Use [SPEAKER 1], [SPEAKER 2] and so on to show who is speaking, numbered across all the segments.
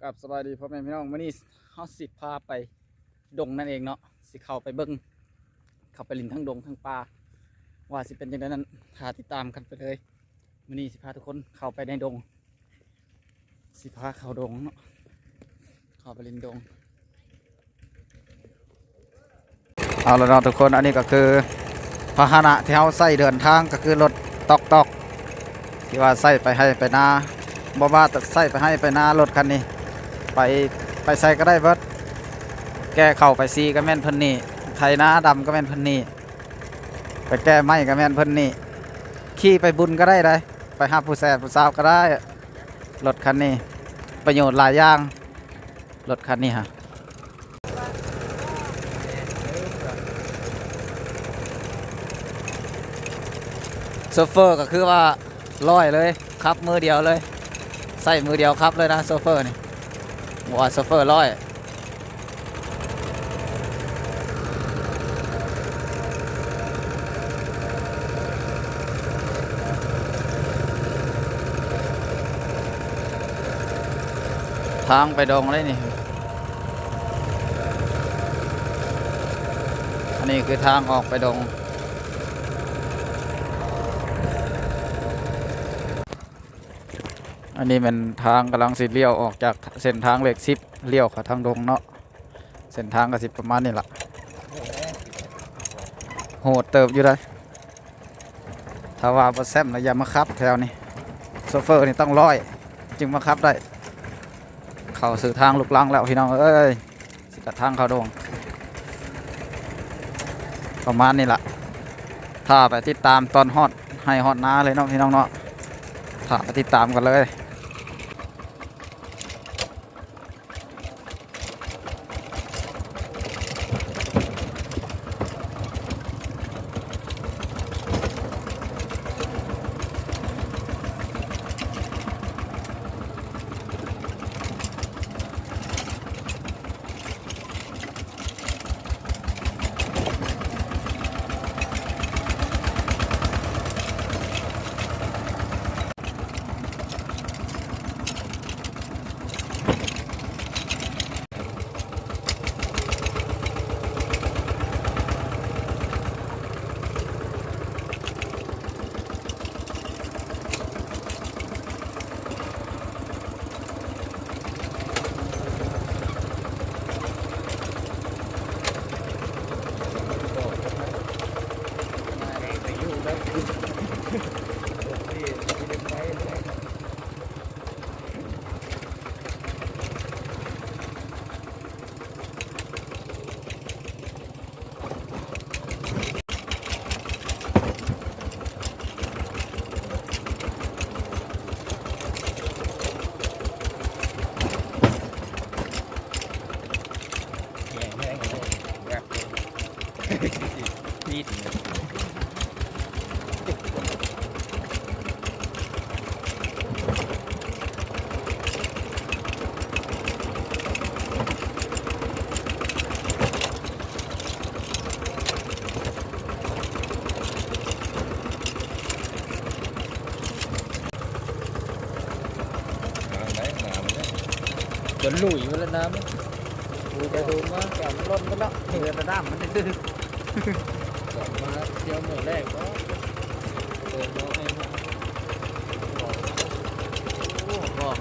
[SPEAKER 1] กับสบายดีพ่อแม่พี่น้องวันนี้เขาสิพาไปดงนั่นเองเนาะสิเข้าไปเบิ้งเข้าไปลินทั้งดงทั้งป่าว่าสิเป็นยังไงนั้นหาติดตามกันไปเลยวันนี้สิพาทุกคนเข้าไปในดงสิพาเข้าดงเนาะเข้าไปลินดงเอาละเนาะทุกคนอันนี้ก็คือพาหนะที่เขาใส่เดินทางก็คือรถตอกที่ว่าใส่ไปให้ไปนาบ่ว่าแต่ใส่ไปให้ไปนารถคันนี้ไปใส่ก็ได้เบิดแก้เข่าไปซีก็แม่นเพิ่นนี่ไถนาดำก็แม่นเพิ่นนี่ไปแก้ไม้ก็แม่นเพิ่นนี่ขี่ไปบุญก็ได้เลยไปหาผู้แซ่ผู้สาวก็ได้รถคันนี้ประโยชน์หลายอย่างรถคันนี้ฮะโซเฟอร์ก็คือว่าร้อยเลยครับมือเดียวเลยใส่มือเดียวครับเลยนะโซเฟอร์นี่ว่าโซเฟอร์ร้อยทางไปดงเลยนี่อันนี้คือทางออกไปดงอันนี้เป็นทางกำลังสิเลี้ยวออกจากเส้นทางเหล็กซิปเลี้ยวเข้าทางดงเนาะเส้นทางก็สิประมาณนี้แหละโหดเติบอยู่เลยถ้าว่าบ่แซมแล้วอย่ามาขับแถวนี้โซเฟอร์นี่ต้องร้อยจึงมาขับได้เข้าสู่ทางลูกลังแล้วพี่น้องเอ้ยสิกระทางเข้าดงประมาณนี้แหละถ้าไปติดตามตอนฮอดให้ฮอดน้าเลยเนาะพี่น้องเนาะถ้าไปติดตามกันเลยนี่จนหลุยมาแล้วน้ำดูจะดูมาแก่ล้นไปแล้วเรือระดับมันดื้อก่อนมาเที่ยวเมื่อแรกก็เดินน้องให้มาบอกน้อง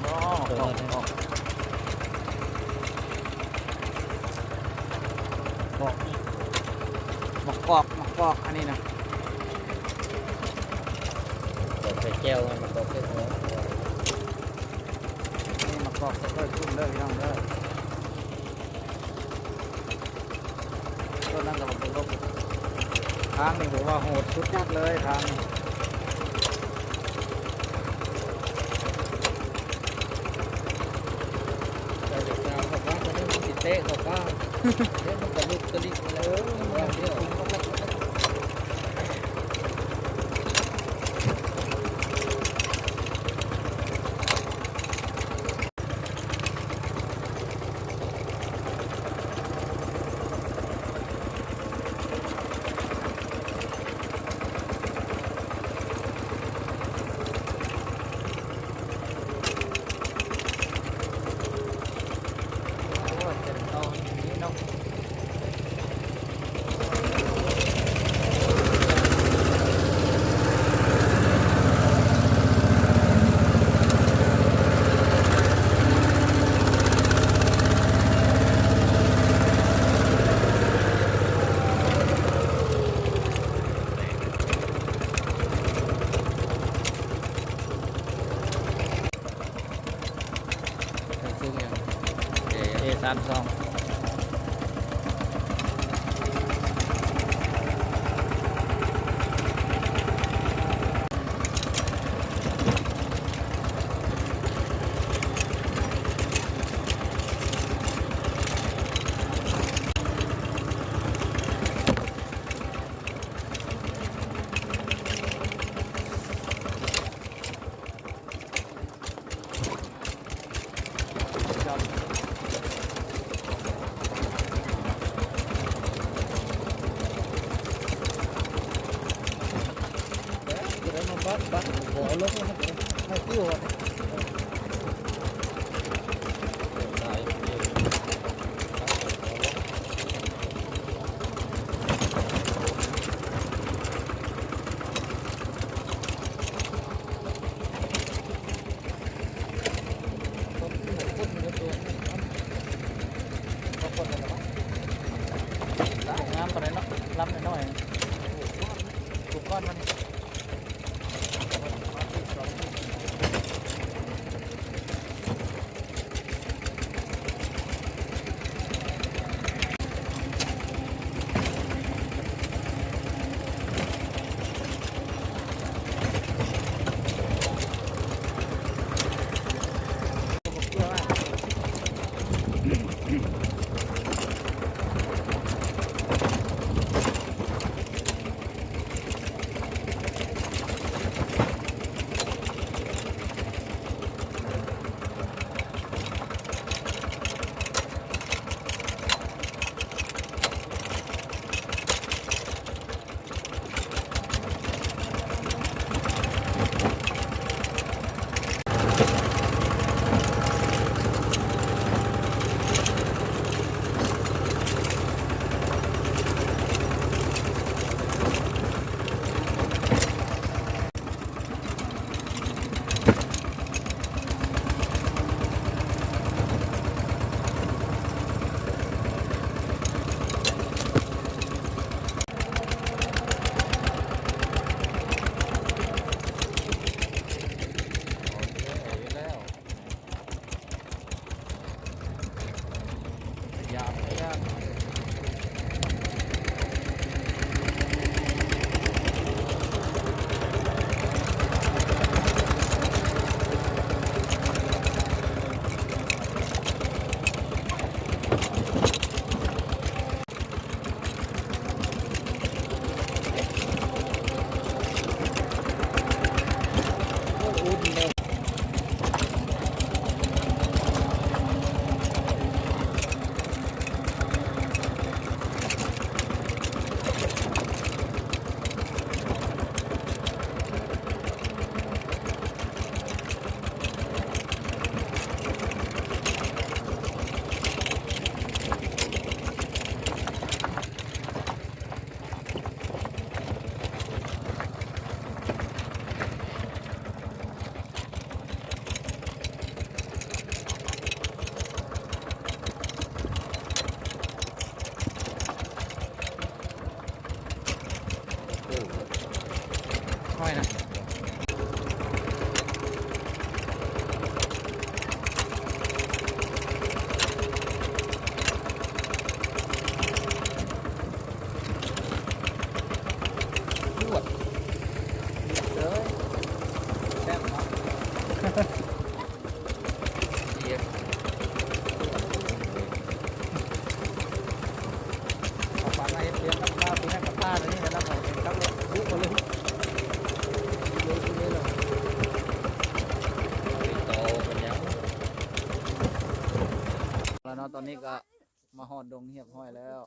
[SPEAKER 1] บอกอันนี้นะบอกใส่แก้วมันบอกใส่หัวนี่มากอกใส่กุ้งเด้อพี่น้องเด้อต้นนั้นเราเป็นลมทางนี่ผมว่าโหดสุดยอดเลยทางแต่เด็กสาวบอกว่าคนนี้มันติดเตะบอกว่าเล่นมันกระลุกกระดิกเลยเดี๋ยว
[SPEAKER 2] สูงอย่าง
[SPEAKER 1] A32บัดบ่อลงให้ติ้วน้ำไปเลยเนาะล้ำหน่อยถูกก้อนมันห้อยนะลวดเลยแซ่บเนาะเยี่ยมเอาปากไอ้เตรียมกับข้าวตีให้กับป้าเลยนี่กันแล้วเราครับเลยยุบมาเลยแล้วเนาะตอนนี้ก็มาหอดดงเหียบห้อยแล้ว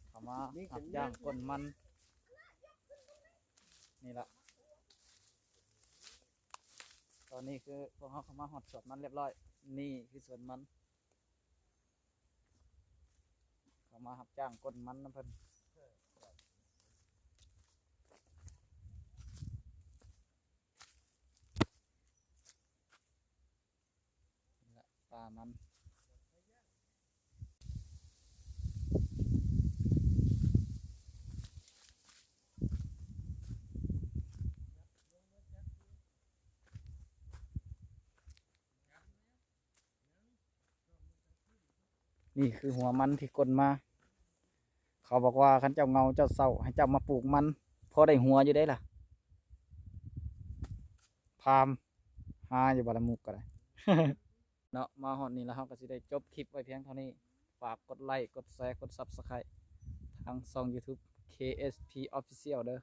[SPEAKER 1] เขามาอัดย่างก้นมันนี่ละตอนนี้คือพวกเขามาหอดสวนมันเรียบร้อยนี่คือสวนมันเขามาหับจ้างก้นมันนะเพิ่นปลามัน นี่คือหัวมันที่กลนมาเขาบอกว่าคันเจ้าเงาเจ้าเศร้าให้เจ้ามาปลูกมันพอได้หัวอยู่ได้ล่ะพามหาอยู่บาละมุกก็ได้ เนาะมาฮอดนี้แล้วเราก็สิได้จบคลิปไว้เพียงเท่านี้ฝากกดไลค์กดแชร์กด Subscribe ทางช่อง YouTube KSP Official เด้อ